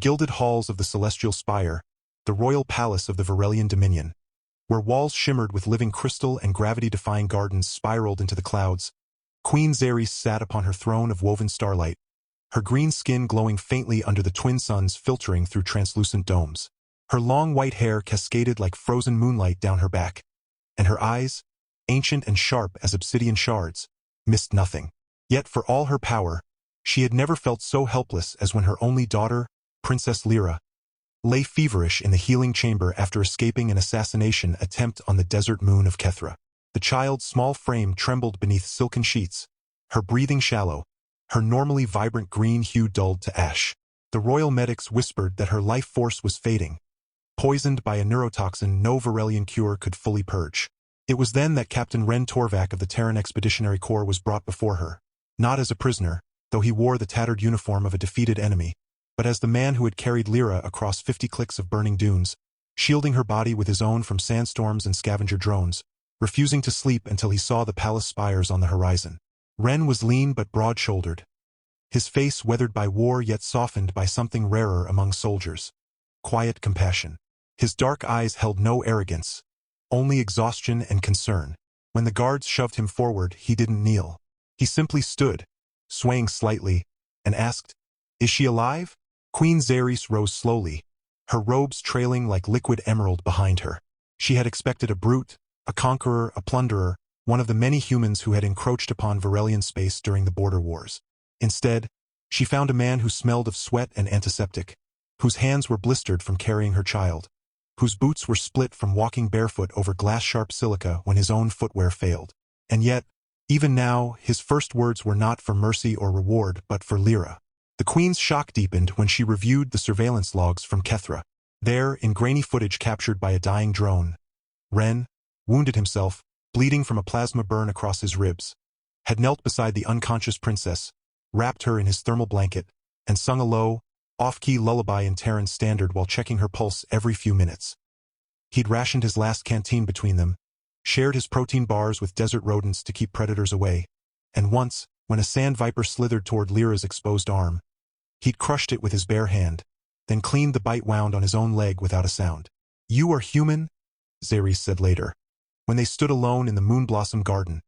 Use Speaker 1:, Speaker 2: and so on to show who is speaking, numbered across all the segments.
Speaker 1: gilded halls of the Celestial Spire, the royal palace of the Varelian Dominion, where walls shimmered with living crystal and gravity-defying gardens spiraled into the clouds, Queen Xerxes sat upon her throne of woven starlight, her green skin glowing faintly under the twin suns filtering through translucent domes. Her long white hair cascaded like frozen moonlight down her back, and her eyes, ancient and sharp as obsidian shards, missed nothing. Yet for all her power, she had never felt so helpless as when her only daughter, Princess Lyra, lay feverish in the healing chamber after escaping an assassination attempt on the desert moon of Kethra. The child's small frame trembled beneath silken sheets, her breathing shallow, her normally vibrant green hue dulled to ash. The royal medics whispered that her life force was fading, poisoned by a neurotoxin no Varelian cure could fully purge. It was then that Captain Ren Torvak of the Terran Expeditionary Corps was brought before her, not as a prisoner, though he wore the tattered uniform of a defeated enemy, but as the man who had carried Lyra across 50 clicks of burning dunes, shielding her body with his own from sandstorms and scavenger drones, refusing to sleep until he saw the palace spires on the horizon. Ren was lean but broad-shouldered, his face weathered by war yet softened by something rarer among soldiers: quiet compassion. His dark eyes held no arrogance, only exhaustion and concern. When the guards shoved him forward, he didn't kneel. He simply stood, swaying slightly, and asked, "Is she alive?" Queen Xerxes rose slowly, her robes trailing like liquid emerald behind her. She had expected a brute, a conqueror, a plunderer, one of the many humans who had encroached upon Varelian space during the border wars. Instead, she found a man who smelled of sweat and antiseptic, whose hands were blistered from carrying her child, whose boots were split from walking barefoot over glass-sharp silica when his own footwear failed. And yet, even now, his first words were not for mercy or reward but for Lyra. The Queen's shock deepened when she reviewed the surveillance logs from Kethra. There, in grainy footage captured by a dying drone, Ren, wounded himself, bleeding from a plasma burn across his ribs, had knelt beside the unconscious princess, wrapped her in his thermal blanket, and sung a low, off-key lullaby in Terran standard while checking her pulse every few minutes. He'd rationed his last canteen between them, shared his protein bars with desert rodents to keep predators away, and once, when a sand viper slithered toward Lyra's exposed arm, he'd crushed it with his bare hand, then cleaned the bite wound on his own leg without a sound. "You are human?" Xerxes said later, when they stood alone in the moonblossom garden,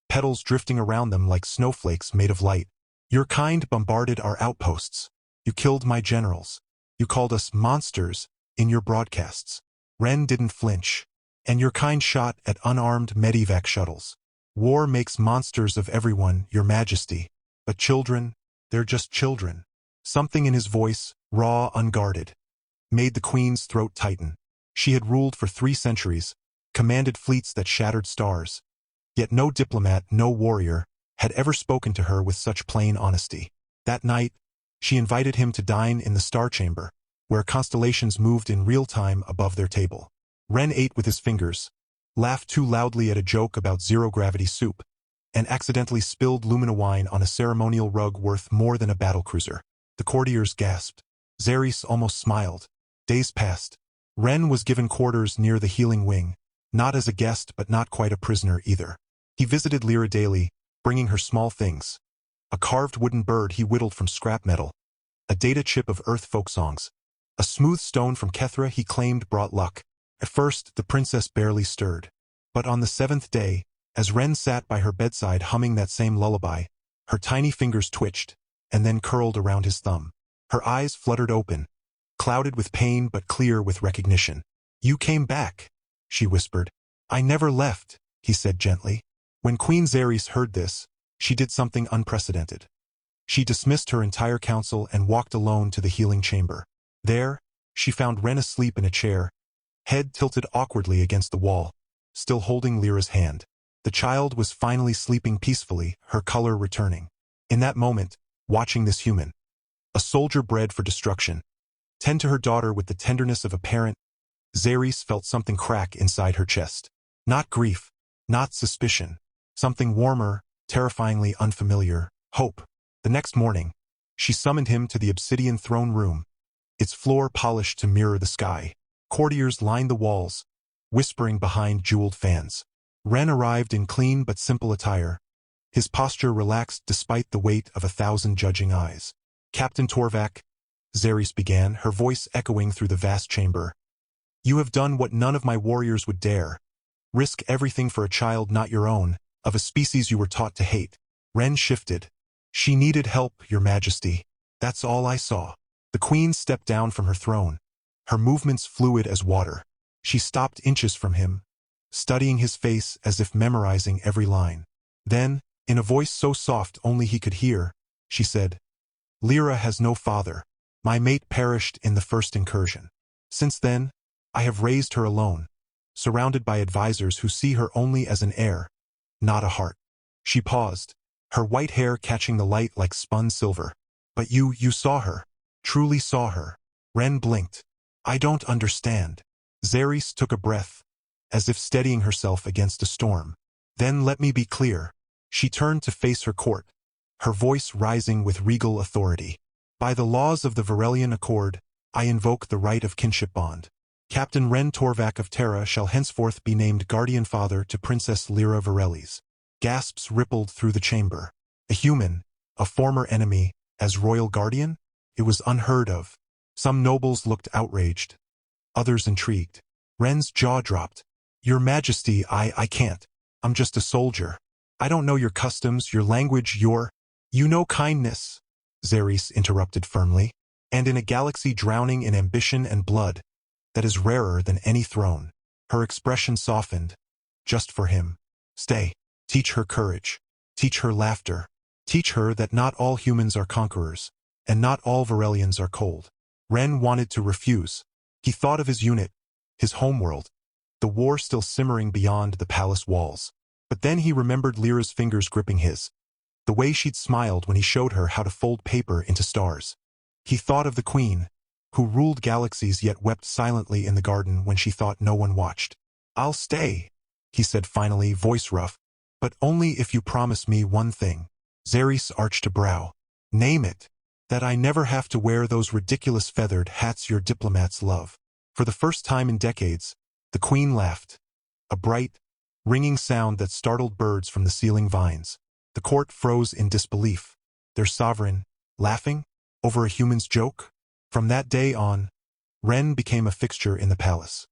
Speaker 1: petals drifting around them like snowflakes made of light. "Your kind bombarded our outposts. You killed my generals. You called us monsters in your broadcasts." Ren didn't flinch. "And your kind shot at unarmed medevac shuttles. War makes monsters of everyone, your majesty. But children, they're just children." Something in his voice, raw, unguarded, made the Queen's throat tighten. She had ruled for 3 centuries, commanded fleets that shattered stars. Yet no diplomat, no warrior, had ever spoken to her with such plain honesty. That night, she invited him to dine in the Star Chamber, where constellations moved in real time above their table. Ren ate with his fingers, laughed too loudly at a joke about zero-gravity soup, and accidentally spilled Lumina wine on a ceremonial rug worth more than a battlecruiser. The courtiers gasped. Xerxes almost smiled. Days passed. Ren was given quarters near the healing wing, not as a guest but not quite a prisoner either. He visited Lyra daily, bringing her small things: a carved wooden bird he whittled from scrap metal, a data chip of Earth folk songs, a smooth stone from Kethra he claimed brought luck. At first, the princess barely stirred. But on the 7th day, as Ren sat by her bedside humming that same lullaby, her tiny fingers twitched, and then curled around his thumb. Her eyes fluttered open, clouded with pain but clear with recognition. "You came back," she whispered. "I never left," he said gently. When Queen Xerxes heard this, she did something unprecedented. She dismissed her entire council and walked alone to the healing chamber. There, she found Ren asleep in a chair, head tilted awkwardly against the wall, still holding Lyra's hand. The child was finally sleeping peacefully, her color returning. In that moment, watching this human, a soldier bred for destruction, tend to her daughter with the tenderness of a parent, Xerxes felt something crack inside her chest. Not grief, not suspicion, something warmer, terrifyingly unfamiliar: hope. The next morning, she summoned him to the obsidian throne room, its floor polished to mirror the sky. Courtiers lined the walls, whispering behind jeweled fans. Ren arrived in clean but simple attire, his posture relaxed despite the weight of 1,000 judging eyes. "Captain Torvak," Xerxes began, her voice echoing through the vast chamber. "You have done what none of my warriors would dare. Risk everything for a child not your own, of a species you were taught to hate." Ren shifted. "She needed help, your majesty. That's all I saw." The queen stepped down from her throne, her movements fluid as water. She stopped inches from him, studying his face as if memorizing every line. Then, in a voice so soft only he could hear, she said, "Lyra has no father. My mate perished in the first incursion. Since then, I have raised her alone, surrounded by advisors who see her only as an heir, not a heart." She paused, her white hair catching the light like spun silver. "But you saw her, truly saw her." Ren blinked. "I don't understand." Xerxes took a breath, as if steadying herself against a storm. "Then let me be clear." She turned to face her court, her voice rising with regal authority. "By the laws of the Varelian Accord, I invoke the right of kinship bond. Captain Ren Torvak of Terra shall henceforth be named guardian father to Princess Lyra Varelis." Gasps rippled through the chamber. A human, a former enemy, as royal guardian? It was unheard of. Some nobles looked outraged, others intrigued. Ren's jaw dropped. "Your Majesty, I can't. I'm just a soldier. I don't know your customs, your language, You know kindness," Xerxes interrupted firmly. "And in a galaxy drowning in ambition and blood, that is rarer than any throne." Her expression softened. "Just for him. Stay. Teach her courage. Teach her laughter. Teach her that not all humans are conquerors, and not all Varelians are cold." Ren wanted to refuse. He thought of his unit, his homeworld, the war still simmering beyond the palace walls. But then he remembered Lyra's fingers gripping his, the way she'd smiled when he showed her how to fold paper into stars. He thought of the queen, who ruled galaxies yet wept silently in the garden when she thought no one watched. "I'll stay," he said finally, voice rough, "but only if you promise me one thing." Xerxes arched a brow. "Name it." "That I never have to wear those ridiculous feathered hats your diplomats love." For the first time in decades, the queen laughed. A bright, ringing sound that startled birds from the ceiling vines. The court froze in disbelief. Their sovereign, laughing? Over a human's joke? From that day on, Ren became a fixture in the palace.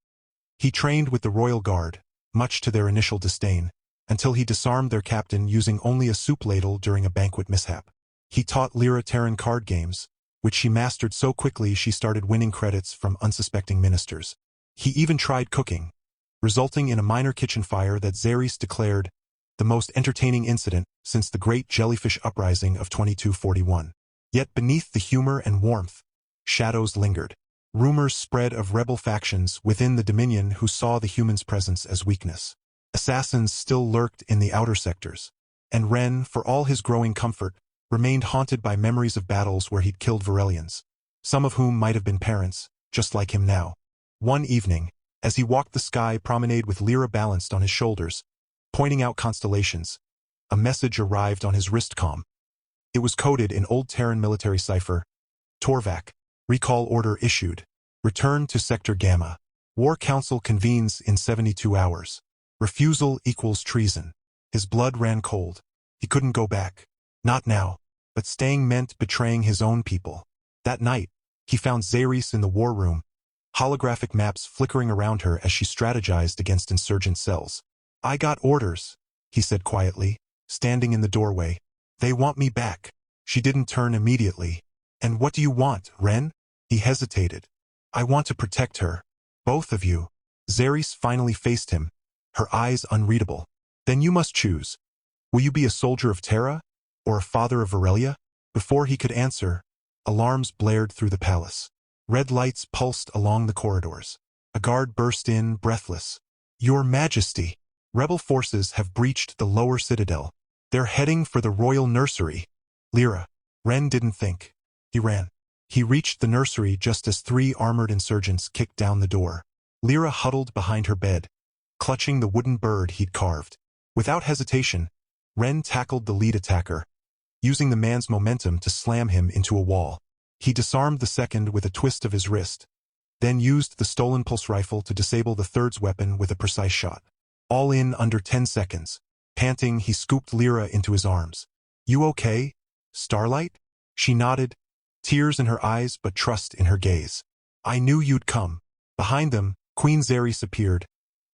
Speaker 1: He trained with the royal guard, much to their initial disdain, until he disarmed their captain using only a soup ladle during a banquet mishap. He taught Lyra Terran card games, which she mastered so quickly she started winning credits from unsuspecting ministers. He even tried cooking, resulting in a minor kitchen fire that Xerxes declared the most entertaining incident since the Great Jellyfish Uprising of 2241. Yet beneath the humor and warmth, shadows lingered. Rumors spread of rebel factions within the Dominion who saw the humans' presence as weakness. Assassins still lurked in the outer sectors, and Ren, for all his growing comfort, remained haunted by memories of battles where he'd killed Varelians, some of whom might have been parents, just like him now. One evening, as he walked the sky promenade with Lyra balanced on his shoulders, pointing out constellations, a message arrived on his wristcom. It was coded in Old Terran military cipher. "Torvak, recall order issued. Return to Sector Gamma. War Council convenes in 72 hours. Refusal equals treason." His blood ran cold. He couldn't go back. Not now. But staying meant betraying his own people. That night, he found Xerxes in the war room, holographic maps flickering around her as she strategized against insurgent cells. "I got orders," he said quietly, standing in the doorway. "They want me back." She didn't turn immediately. "And what do you want, Ren?" He hesitated. "I want to protect her. Both of you." Xerxes finally faced him, her eyes unreadable. "Then you must choose. Will you be a soldier of Terra, or a father of Varelia?" Before he could answer, alarms blared through the palace. Red lights pulsed along the corridors. A guard burst in, breathless. "Your Majesty! Rebel forces have breached the lower citadel. They're heading for the royal nursery." "Lyra." Ren didn't think. He ran. He reached the nursery just as 3 armored insurgents kicked down the door. Lyra huddled behind her bed, clutching the wooden bird he'd carved. Without hesitation, Ren tackled the lead attacker, using the man's momentum to slam him into a wall. He disarmed the second with a twist of his wrist, then used the stolen pulse rifle to disable the third's weapon with a precise shot. All in under 10 seconds. Panting, he scooped Lyra into his arms. "You okay, Starlight?" She nodded, tears in her eyes but trust in her gaze. I knew you'd come. Behind them, Queen Xerxes appeared,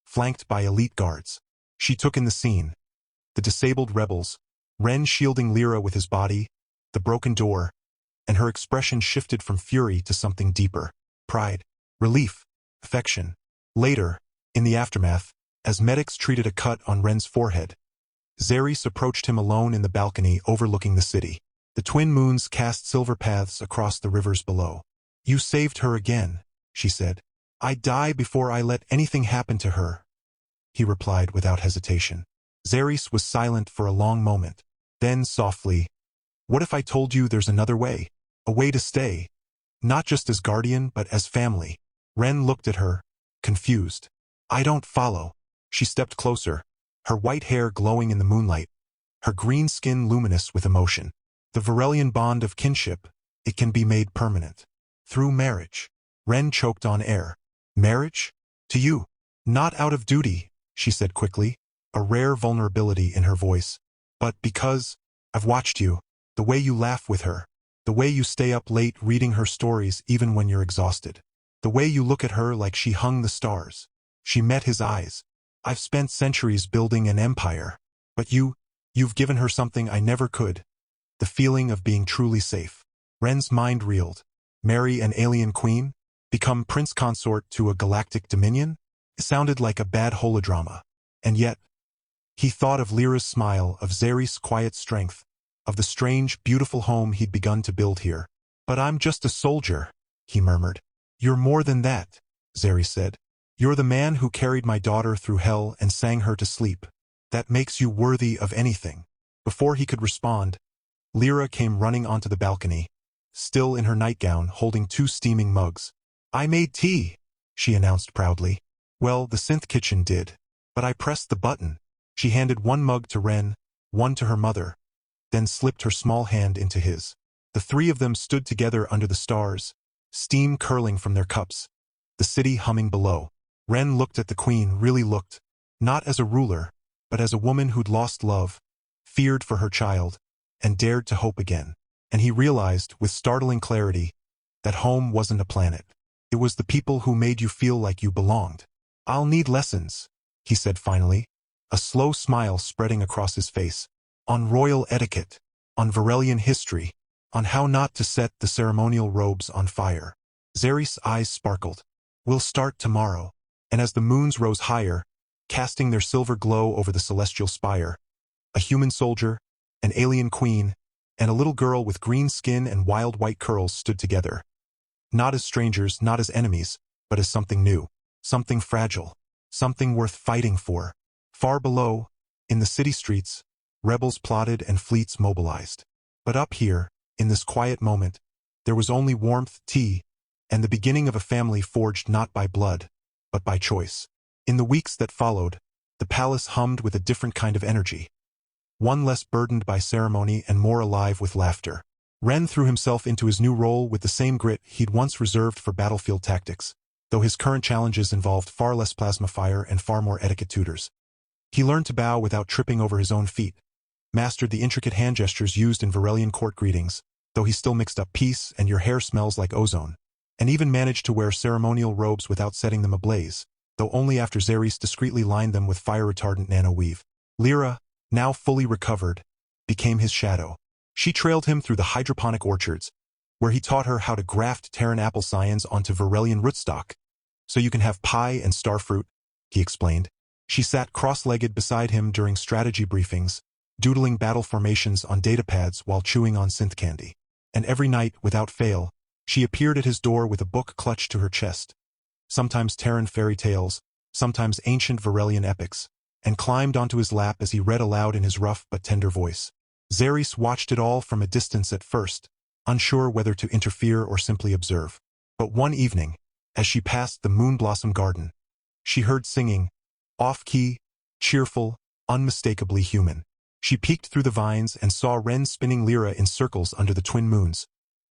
Speaker 1: flanked by elite guards. She took in the scene. The disabled rebels, Ren shielding Lyra with his body, the broken door, and her expression shifted from fury to something deeper. Pride, relief, affection. Later, in the aftermath, as medics treated a cut on Ren's forehead, Xerxes approached him alone in the balcony overlooking the city. The twin moons cast silver paths across the rivers below. You saved her again, she said. I'd die before I let anything happen to her, he replied without hesitation. Xerxes was silent for a long moment. Then softly, what if I told you there's another way? A way to stay, not just as guardian but as family. Ren looked at her, confused. I don't follow. She stepped closer, her white hair glowing in the moonlight, her green skin luminous with emotion. The Varelian bond of kinship, it can be made permanent. Through marriage. Ren choked on air. Marriage? To you. Not out of duty, she said quickly, a rare vulnerability in her voice. But because I've watched you, the way you laugh with her, the way you stay up late reading her stories even when you're exhausted, the way you look at her like she hung the stars. She met his eyes. I've spent centuries building an empire, but you've given her something I never could. The feeling of being truly safe. Ren's mind reeled. Marry an alien queen? Become prince consort to a galactic dominion? It sounded like a bad holodrama. And yet, he thought of Lyra's smile, of Xerxes' quiet strength, of the strange, beautiful home he'd begun to build here. But I'm just a soldier, he murmured. You're more than that, Xerxes said. You're the man who carried my daughter through hell and sang her to sleep. That makes you worthy of anything. Before he could respond, Lyra came running onto the balcony, still in her nightgown, holding 2 steaming mugs. I made tea, she announced proudly. Well, the synth kitchen did. But I pressed the button. She handed 1 mug to Ren, 1 to her mother, then slipped her small hand into his. The 3 of them stood together under the stars, steam curling from their cups, the city humming below. Ren looked at the queen, really looked, not as a ruler, but as a woman who'd lost love, feared for her child, and dared to hope again. And he realized, with startling clarity, that home wasn't a planet. It was the people who made you feel like you belonged. I'll need lessons, he said finally, a slow smile spreading across his face. On royal etiquette, on Varelian history, on how not to set the ceremonial robes on fire. Xerxes' eyes sparkled. We'll start tomorrow. And as the moons rose higher, casting their silver glow over the celestial spire, a human soldier, an alien queen, and a little girl with green skin and wild white curls stood together. Not as strangers, not as enemies, but as something new, something fragile, something worth fighting for. Far below, in the city streets, rebels plotted and fleets mobilized. But up here, in this quiet moment, there was only warmth, tea, and the beginning of a family forged not by blood, but by choice. In the weeks that followed, the palace hummed with a different kind of energy. One less burdened by ceremony and more alive with laughter. Ren threw himself into his new role with the same grit he'd once reserved for battlefield tactics, though his current challenges involved far less plasma fire and far more etiquette tutors. He learned to bow without tripping over his own feet, mastered the intricate hand gestures used in Varelian court greetings, though he still mixed up peace and your hair smells like ozone, and even managed to wear ceremonial robes without setting them ablaze, though only after Xerxes discreetly lined them with fire-retardant nano-weave. Lyra, now fully recovered, became his shadow. She trailed him through the hydroponic orchards, where he taught her how to graft Terran apple scions onto Varelian rootstock. So you can have pie and starfruit, he explained. She sat cross-legged beside him during strategy briefings, doodling battle formations on datapads while chewing on synth candy. And every night, without fail, she appeared at his door with a book clutched to her chest. Sometimes Terran fairy tales, sometimes ancient Varelian epics, and climbed onto his lap as he read aloud in his rough but tender voice. Xerxes watched it all from a distance at first, unsure whether to interfere or simply observe. But one evening, as she passed the Moonblossom Garden, she heard singing, off-key, cheerful, unmistakably human. She peeked through the vines and saw Ren spinning Lyra in circles under the twin moons,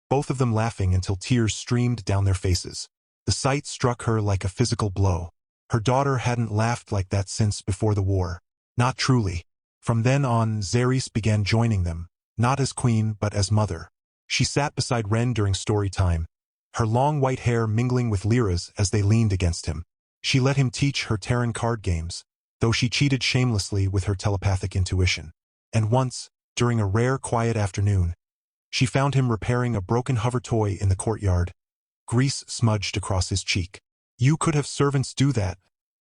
Speaker 1: both of them laughing until tears streamed down their faces. The sight struck her like a physical blow. Her daughter hadn't laughed like that since before the war. Not truly. From then on, Xerxes began joining them, not as queen but as mother. She sat beside Ren during story time, her long white hair mingling with Lyra's as they leaned against him. She let him teach her Terran card games, though she cheated shamelessly with her telepathic intuition. And once, during a rare quiet afternoon, she found him repairing a broken hover toy in the courtyard, grease smudged across his cheek. "You could have servants do that,"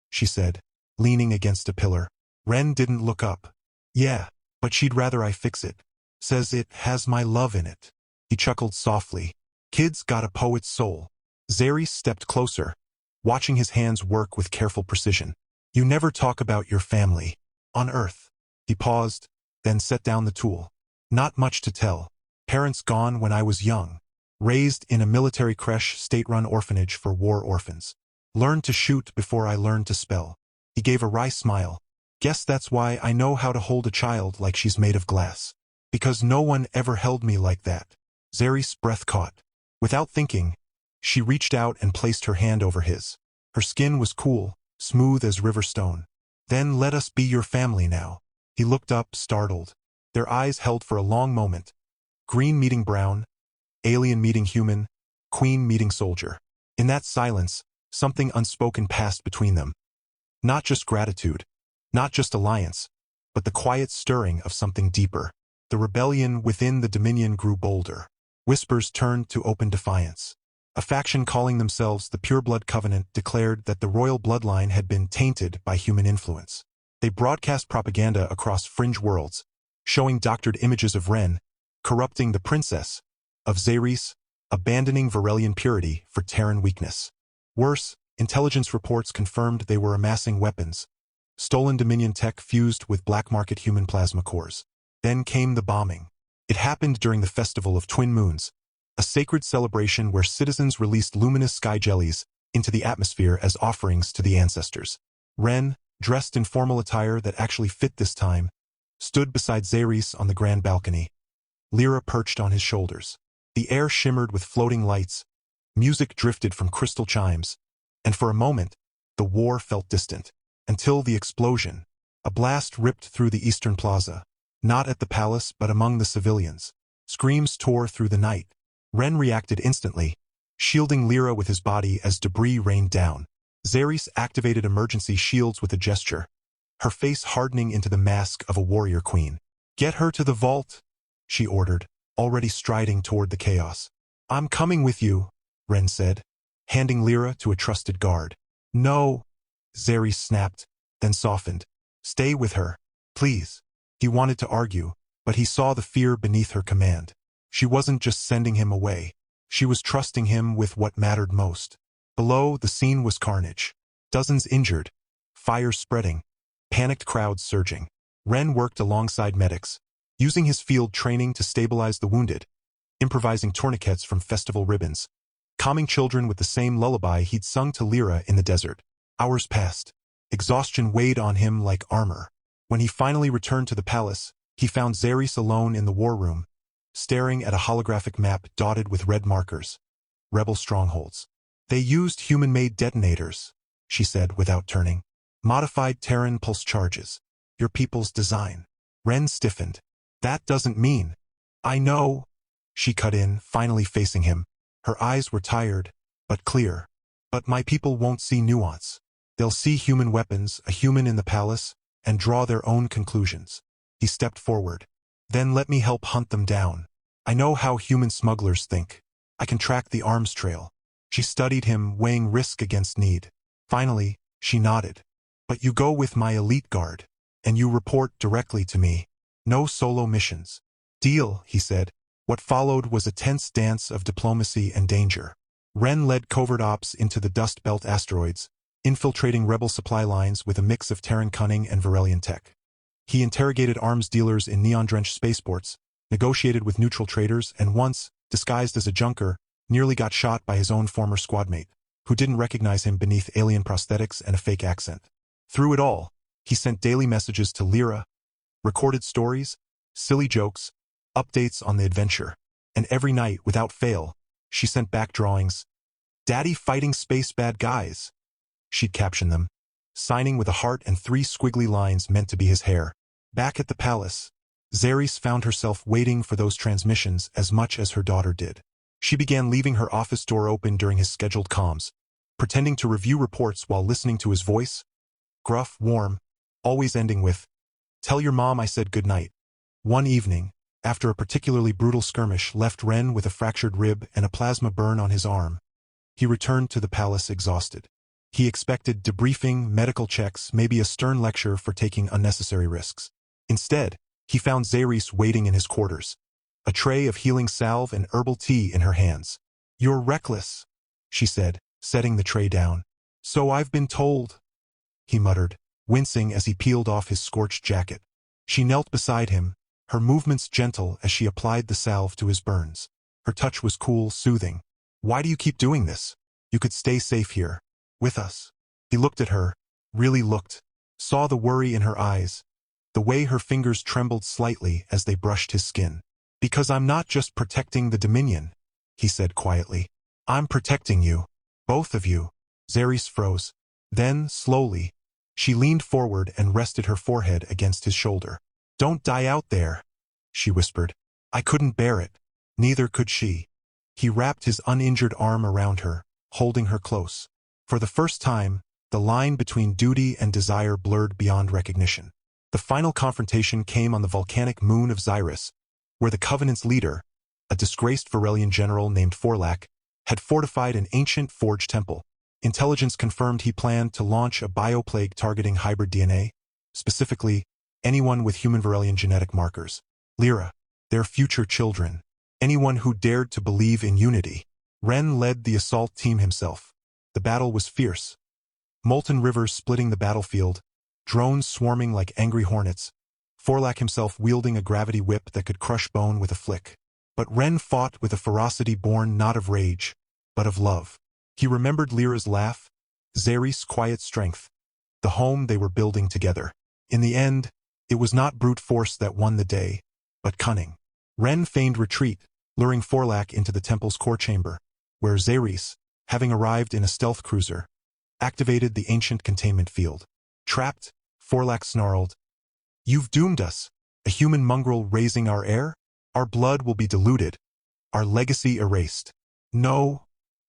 Speaker 1: she said, leaning against a pillar. Ren didn't look up. "Yeah, but she'd rather I fix it. Says it has my love in it." He chuckled softly. "Kid's got a poet's soul." Zeri stepped closer, watching his hands work with careful precision. "You never talk about your family. On Earth." He paused, then set down the tool. "Not much to tell. Parents gone when I was young. Raised in a military creche state-run orphanage for war orphans. Learned to shoot before I learned to spell." He gave a wry smile. "Guess that's why I know how to hold a child like she's made of glass. Because no one ever held me like that." Zeri's breath caught. Without thinking, she reached out and placed her hand over his. Her skin was cool, smooth as river stone. "Then let us be your family now." He looked up, startled. Their eyes held for a long moment. Green meeting brown, alien meeting human, queen meeting soldier. In that silence, something unspoken passed between them. Not just gratitude, not just alliance, but the quiet stirring of something deeper. The rebellion within the Dominion grew bolder. Whispers turned to open defiance. A faction calling themselves the Pureblood Covenant declared that the royal bloodline had been tainted by human influence. They broadcast propaganda across fringe worlds, showing doctored images of Ren, corrupting the princess, of Zerys, abandoning Varelian purity for Terran weakness. Worse, intelligence reports confirmed they were amassing weapons, stolen Dominion tech fused with black market human plasma cores. Then came the bombing. It happened during the Festival of Twin Moons, a sacred celebration where citizens released luminous sky jellies into the atmosphere as offerings to the ancestors. Ren, dressed in formal attire that actually fit this time, stood beside Zerys on the grand balcony. Lyra perched on his shoulders. The air shimmered with floating lights, music drifted from crystal chimes, and for a moment, the war felt distant. Until the explosion. A blast ripped through the eastern plaza. Not at the palace, but among the civilians. Screams tore through the night. Ren reacted instantly, shielding Lyra with his body as debris rained down. Zerys activated emergency shields with a gesture, her face hardening into the mask of a warrior queen. "Get her to the vault," she ordered, already striding toward the chaos. "I'm coming with you," Ren said, handing Lyra to a trusted guard. "No," Zerys snapped, then softened. "Stay with her, please." He wanted to argue, but he saw the fear beneath her command. She wasn't just sending him away. She was trusting him with what mattered most. Below, the scene was carnage. Dozens injured, fire spreading, panicked crowds surging. Ren worked alongside medics, using his field training to stabilize the wounded, improvising tourniquets from festival ribbons, calming children with the same lullaby he'd sung to Lyra in the desert. Hours passed. Exhaustion weighed on him like armor. When he finally returned to the palace, he found Zerys alone in the war room, staring at a holographic map dotted with red markers. Rebel strongholds. "They used human-made detonators," she said without turning. "Modified Terran pulse charges. Your people's design." Ren stiffened. "That doesn't mean." "I know," she cut in, finally facing him. Her eyes were tired, but clear. "But my people won't see nuance. They'll see human weapons, a human in the palace, and draw their own conclusions." He stepped forward. "Then let me help hunt them down. I know how human smugglers think. I can track the arms trail." She studied him, weighing risk against need. Finally, she nodded. "But you go with my elite guard, and you report directly to me. No solo missions." "Deal," he said. What followed was a tense dance of diplomacy and danger. Ren led covert ops into the Dust Belt asteroids, infiltrating rebel supply lines with a mix of Terran cunning and Varelian tech. He interrogated arms dealers in neon-drenched spaceports, negotiated with neutral traders, and once, disguised as a junker, nearly got shot by his own former squadmate, who didn't recognize him beneath alien prosthetics and a fake accent. Through it all, he sent daily messages to Lyra, recorded stories, silly jokes, updates on the adventure, and every night, without fail, she sent back drawings. "Daddy fighting space bad guys," she'd caption them, signing with a heart and 3 squiggly lines meant to be his hair. Back at the palace, Xeris found herself waiting for those transmissions as much as her daughter did. She began leaving her office door open during his scheduled comms, pretending to review reports while listening to his voice, gruff, warm, always ending with, "Tell your mom I said good night." One evening, after a particularly brutal skirmish left Ren with a fractured rib and a plasma burn on his arm, he returned to the palace exhausted. He expected debriefing, medical checks, maybe a stern lecture for taking unnecessary risks. Instead, he found Xeris waiting in his quarters, a tray of healing salve and herbal tea in her hands. "You're reckless," she said, setting the tray down. "So I've been told," he muttered, wincing as he peeled off his scorched jacket. She knelt beside him, her movements gentle as she applied the salve to his burns. Her touch was cool, soothing. "Why do you keep doing this? You could stay safe here, with us." He looked at her, really looked, saw the worry in her eyes, the way her fingers trembled slightly as they brushed his skin. "Because I'm not just protecting the Dominion," he said quietly. "I'm protecting you. Both of you." Xeris froze. Then, slowly, she leaned forward and rested her forehead against his shoulder. "Don't die out there," she whispered. "I couldn't bear it. Neither could she." He wrapped his uninjured arm around her, holding her close. For the first time, the line between duty and desire blurred beyond recognition. The final confrontation came on the volcanic moon of Xyris, where the Covenant's leader, a disgraced Varelian general named Forlac, had fortified an ancient forge temple. Intelligence confirmed he planned to launch a bioplague targeting hybrid DNA, specifically, anyone with human Varelian genetic markers. Lyra, their future children. Anyone who dared to believe in unity. Ren led the assault team himself. The battle was fierce. Molten rivers splitting the battlefield, drones swarming like angry hornets, Forlac himself wielding a gravity whip that could crush bone with a flick. But Ren fought with a ferocity born not of rage, but of love. He remembered Lyra's laugh, Xeris' quiet strength, the home they were building together. In the end, it was not brute force that won the day, but cunning. Ren feigned retreat, luring Forlac into the temple's core chamber, where Xeris, having arrived in a stealth cruiser, activated the ancient containment field. Trapped, Forlac snarled, "You've doomed us, a human mongrel raising our heir? Our blood will be diluted, our legacy erased." "No,"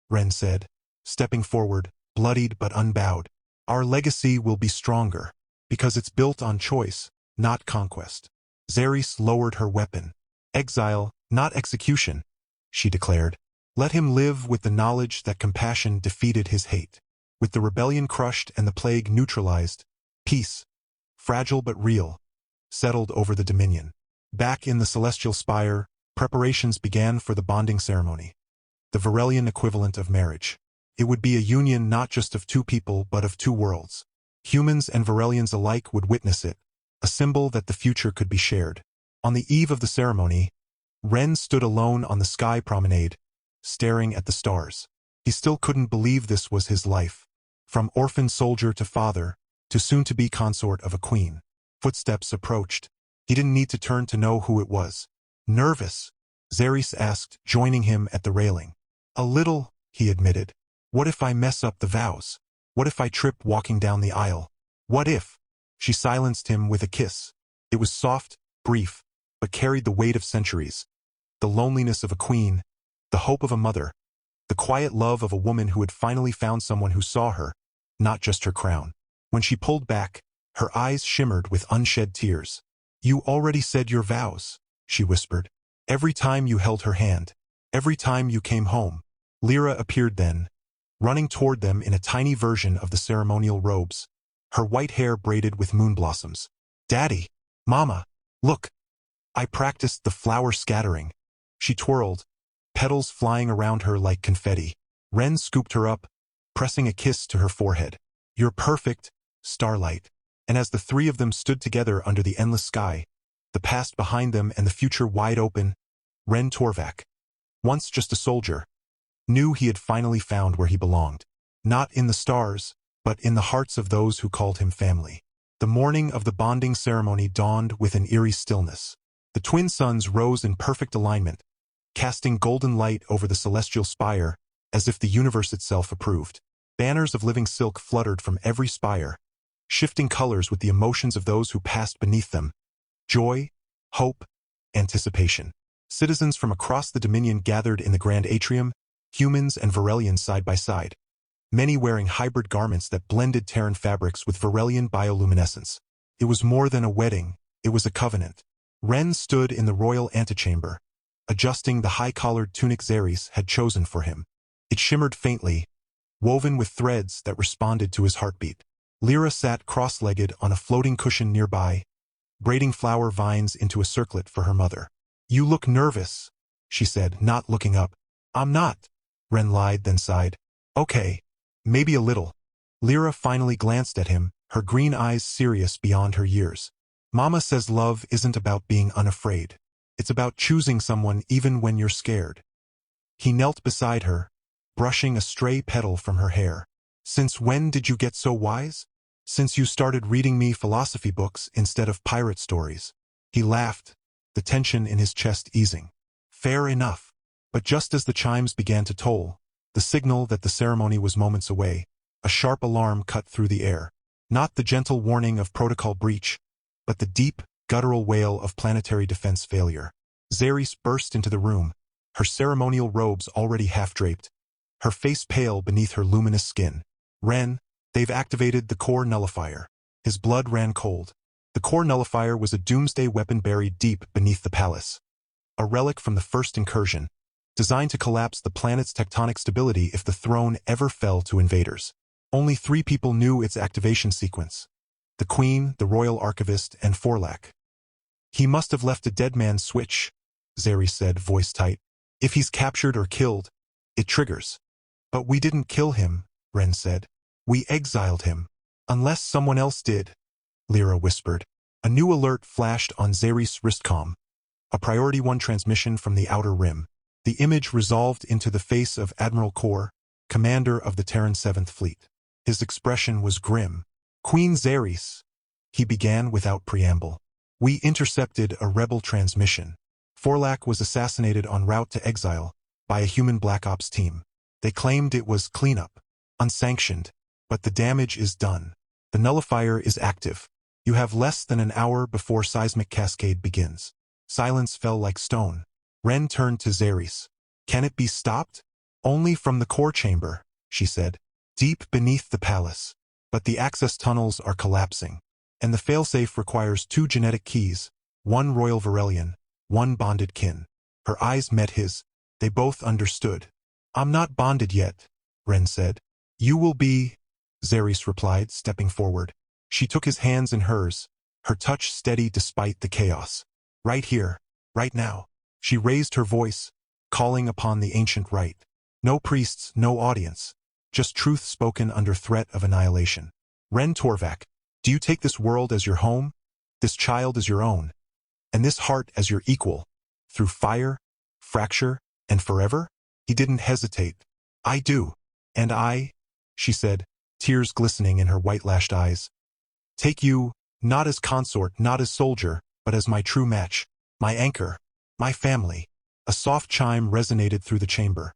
Speaker 1: Ren said, stepping forward, bloodied but unbowed. "Our legacy will be stronger, because it's built on choice, not conquest." Xeris lowered her weapon. "Exile, not execution," she declared. "Let him live with the knowledge that compassion defeated his hate. With the rebellion crushed and the plague neutralized, peace, fragile but real, settled over the Dominion." Back in the Celestial Spire, preparations began for the bonding ceremony, the Varelian equivalent of marriage. It would be a union not just of two people but of two worlds. Humans and Varelians alike would witness it, a symbol that the future could be shared. On the eve of the ceremony, Ren stood alone on the sky promenade, staring at the stars. He still couldn't believe this was his life. From orphan soldier to father, to soon-to-be consort of a queen. Footsteps approached. He didn't need to turn to know who it was. "Nervous?" Xeris asked, joining him at the railing. "A little," he admitted. "What if I mess up the vows? What if I trip walking down the aisle? What if?" She silenced him with a kiss. It was soft, brief, but carried the weight of centuries. The loneliness of a queen, the hope of a mother, the quiet love of a woman who had finally found someone who saw her, not just her crown. When she pulled back, her eyes shimmered with unshed tears. "You already said your vows," she whispered. "Every time you held her hand, every time you came home." Lyra appeared then, running toward them in a tiny version of the ceremonial robes, her white hair braided with moon blossoms. "Daddy, Mama, look. I practiced the flower scattering." She twirled, petals flying around her like confetti. Ren scooped her up, pressing a kiss to her forehead. "You're perfect, Starlight." And as the three of them stood together under the endless sky, the past behind them and the future wide open, Ren Torvak, once just a soldier, knew he had finally found where he belonged. Not in the stars, but in the hearts of those who called him family. The morning of the bonding ceremony dawned with an eerie stillness. The twin suns rose in perfect alignment, casting golden light over the celestial spire, as if the universe itself approved. Banners of living silk fluttered from every spire, shifting colors with the emotions of those who passed beneath them. Joy, hope, anticipation. Citizens from across the Dominion gathered in the grand atrium, humans and Varelians side by side, many wearing hybrid garments that blended Terran fabrics with Varelian bioluminescence. It was more than a wedding, it was a covenant. Ren stood in the royal antechamber, adjusting the high-collared tunic Xeris had chosen for him. It shimmered faintly, woven with threads that responded to his heartbeat. Lyra sat cross-legged on a floating cushion nearby, braiding flower vines into a circlet for her mother. "You look nervous," she said, not looking up. "I'm not," Ren lied, then sighed. "Okay, maybe a little." Lyra finally glanced at him, her green eyes serious beyond her years. "Mama says love isn't about being unafraid. It's about choosing someone even when you're scared." He knelt beside her, brushing a stray petal from her hair. "Since when did you get so wise?" "Since you started reading me philosophy books instead of pirate stories." He laughed, the tension in his chest easing. "Fair enough." But just as the chimes began to toll, the signal that the ceremony was moments away, a sharp alarm cut through the air. Not the gentle warning of protocol breach, but the deep, guttural wail of planetary defense failure. Xeris burst into the room, her ceremonial robes already half-draped, her face pale beneath her luminous skin. "Ren, they've activated the core nullifier." His blood ran cold. The core nullifier was a doomsday weapon buried deep beneath the palace. A relic from the first incursion, designed to collapse the planet's tectonic stability if the throne ever fell to invaders. Only 3 people knew its activation sequence: the Queen, the Royal Archivist, and Forlac. "He must have left a dead man's switch," Xeris said, voice tight. "If he's captured or killed, it triggers." "But we didn't kill him," Ren said. "We exiled him." "Unless someone else did," Lyra whispered. A new alert flashed on Xeris' wristcom, a Priority 1 transmission from the Outer Rim. The image resolved into the face of Admiral Kor, commander of the Terran 7th Fleet. His expression was grim. "Queen Xeris," he began without preamble. "We intercepted a rebel transmission. Forlac was assassinated en route to exile by a human Black Ops team. They claimed it was cleanup, unsanctioned, but the damage is done. The nullifier is active. You have less than an hour before seismic cascade begins." Silence fell like stone. Ren turned to Xeris. "Can it be stopped?" "Only from the core chamber," she said, "deep beneath the palace. But the access tunnels are collapsing, and the failsafe requires 2 genetic keys, 1 Royal Varelian, 1 bonded kin." Her eyes met his. They both understood. "I'm not bonded yet," Ren said. "You will be," Xeris replied, stepping forward. She took his hands in hers, her touch steady despite the chaos. "Right here, right now." She raised her voice, calling upon the ancient rite. No priests, no audience, just truth spoken under threat of annihilation. "Ren Torvac, do you take this world as your home, this child as your own, and this heart as your equal, through fire, fracture, and forever?" He didn't hesitate. "I do. And I," she said, tears glistening in her white-lashed eyes, "take you, not as consort, not as soldier, but as my true match, my anchor, my family." A soft chime resonated through the chamber,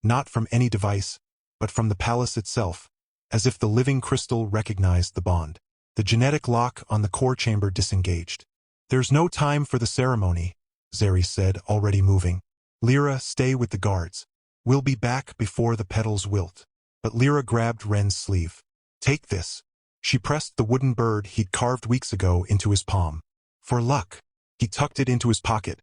Speaker 1: not from any device, but from the palace itself, as if the living crystal recognized the bond. The genetic lock on the core chamber disengaged. "There's no time for the ceremony," Xeris said, already moving. "Lyra, stay with the guards. We'll be back before the petals wilt." But Lyra grabbed Ren's sleeve. "Take this." She pressed the wooden bird he'd carved weeks ago into his palm. "For luck." He tucked it into his pocket,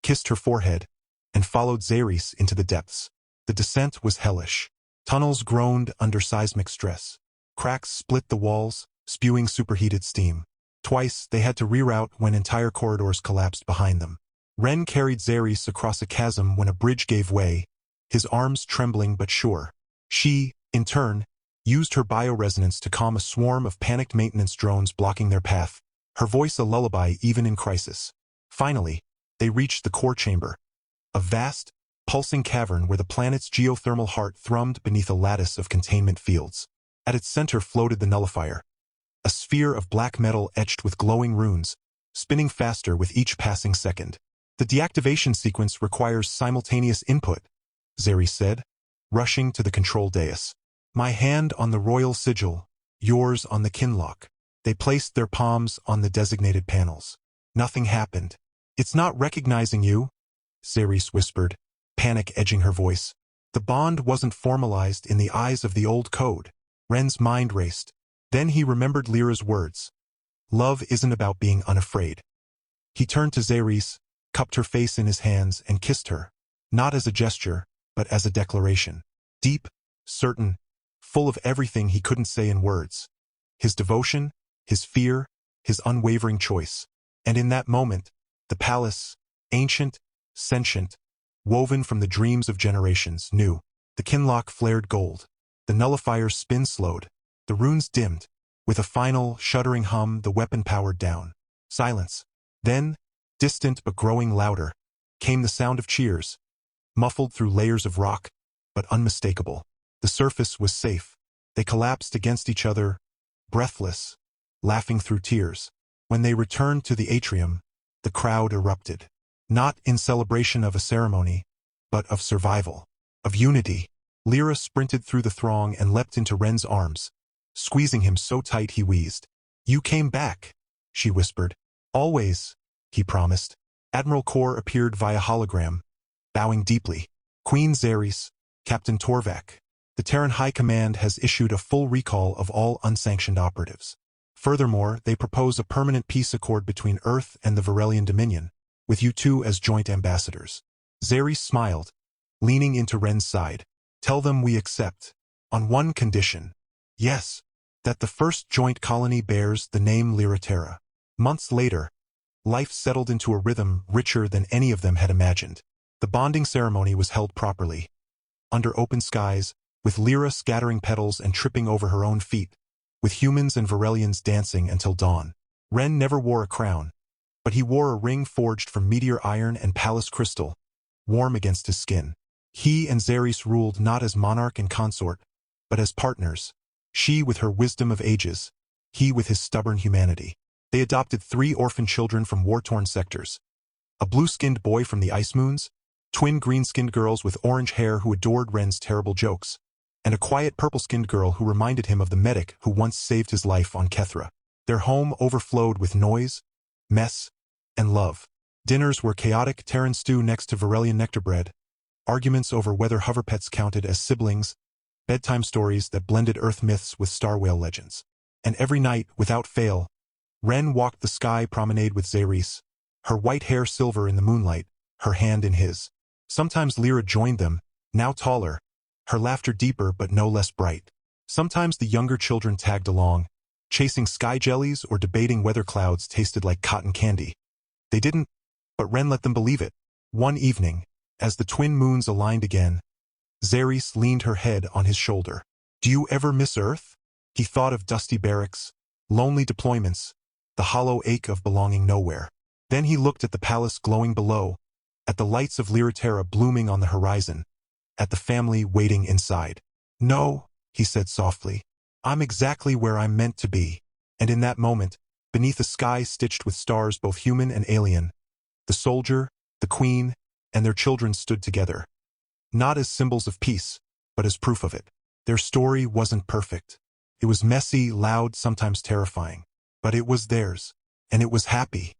Speaker 1: kissed her forehead, and followed Xeris into the depths. The descent was hellish. Tunnels groaned under seismic stress. Cracks split the walls, spewing superheated steam. Twice, they had to reroute when entire corridors collapsed behind them. Ren carried Xeris across a chasm when a bridge gave way, his arms trembling but sure. She, in turn, used her bioresonance to calm a swarm of panicked maintenance drones blocking their path, her voice a lullaby even in crisis. Finally, they reached the core chamber, a vast, pulsing cavern where the planet's geothermal heart thrummed beneath a lattice of containment fields. At its center floated the nullifier, a sphere of black metal etched with glowing runes, spinning faster with each passing second. "The deactivation sequence requires simultaneous input," Xeris said, rushing to the control dais. "My hand on the royal sigil, yours on the kinlock." They placed their palms on the designated panels. Nothing happened. It's not recognizing you, Zerys whispered, panic edging her voice. The bond wasn't formalized in the eyes of the old code. Ren's mind raced. Then he remembered Lyra's words. Love isn't about being unafraid. He turned to Zerys, cupped her face in his hands, and kissed her, not as a gesture, but as a declaration. Deep, certain, full of everything he couldn't say in words. His devotion, his fear, his unwavering choice. And in that moment, the palace, ancient, sentient, woven from the dreams of generations, knew. The kinlock flared gold. The nullifier's spin slowed. The runes dimmed. With a final, shuddering hum, the weapon powered down. Silence. Then, distant but growing louder, came the sound of cheers, muffled through layers of rock, but unmistakable. The surface was safe. They collapsed against each other, breathless, laughing through tears. When they returned to the atrium, the crowd erupted. Not in celebration of a ceremony, but of survival, of unity. Lyra sprinted through the throng and leapt into Ren's arms, squeezing him so tight he wheezed. You came back, she whispered. Always, he promised. Admiral Kor appeared via hologram, bowing deeply. Queen Zerys, Captain Torvak. The Terran High Command has issued a full recall of all unsanctioned operatives. Furthermore, they propose a permanent peace accord between Earth and the Varelian Dominion, with you two as joint ambassadors. Zerys smiled, leaning into Ren's side. Tell them we accept, on one condition. Yes, that the first joint colony bears the name Lyra. Months later, life settled into a rhythm richer than any of them had imagined. The bonding ceremony was held properly, under open skies, with Lyra scattering petals and tripping over her own feet, with humans and Varelians dancing until dawn. Ren never wore a crown, but he wore a ring forged from meteor iron and palace crystal, warm against his skin. He and Zerys ruled not as monarch and consort, but as partners, she with her wisdom of ages, he with his stubborn humanity. They adopted 3 orphan children from war-torn sectors. A blue-skinned boy from the Ice Moons, twin green-skinned girls with orange hair who adored Ren's terrible jokes, and a quiet purple-skinned girl who reminded him of the medic who once saved his life on Kethra. Their home overflowed with noise, mess, and love. Dinners were chaotic Terran stew next to Varelian nectar bread, arguments over whether hoverpets counted as siblings, bedtime stories that blended Earth myths with star whale legends. And every night, without fail, Ren walked the sky promenade with Zerys, her white hair silver in the moonlight, her hand in his. Sometimes Lyra joined them, now taller, her laughter deeper but no less bright. Sometimes the younger children tagged along, chasing sky jellies or debating whether clouds tasted like cotton candy. They didn't, but Ren let them believe it. One evening, as the twin moons aligned again, Zerys leaned her head on his shoulder. Do you ever miss Earth? He thought of dusty barracks, lonely deployments, the hollow ache of belonging nowhere. Then he looked at the palace glowing below, at the lights of Lyra blooming on the horizon, at the family waiting inside. No, he said softly. I'm exactly where I'm meant to be. And in that moment, beneath a sky stitched with stars both human and alien, the soldier, the queen, and their children stood together. Not as symbols of peace, but as proof of it. Their story wasn't perfect. It was messy, loud, sometimes terrifying. But it was theirs, and it was happy.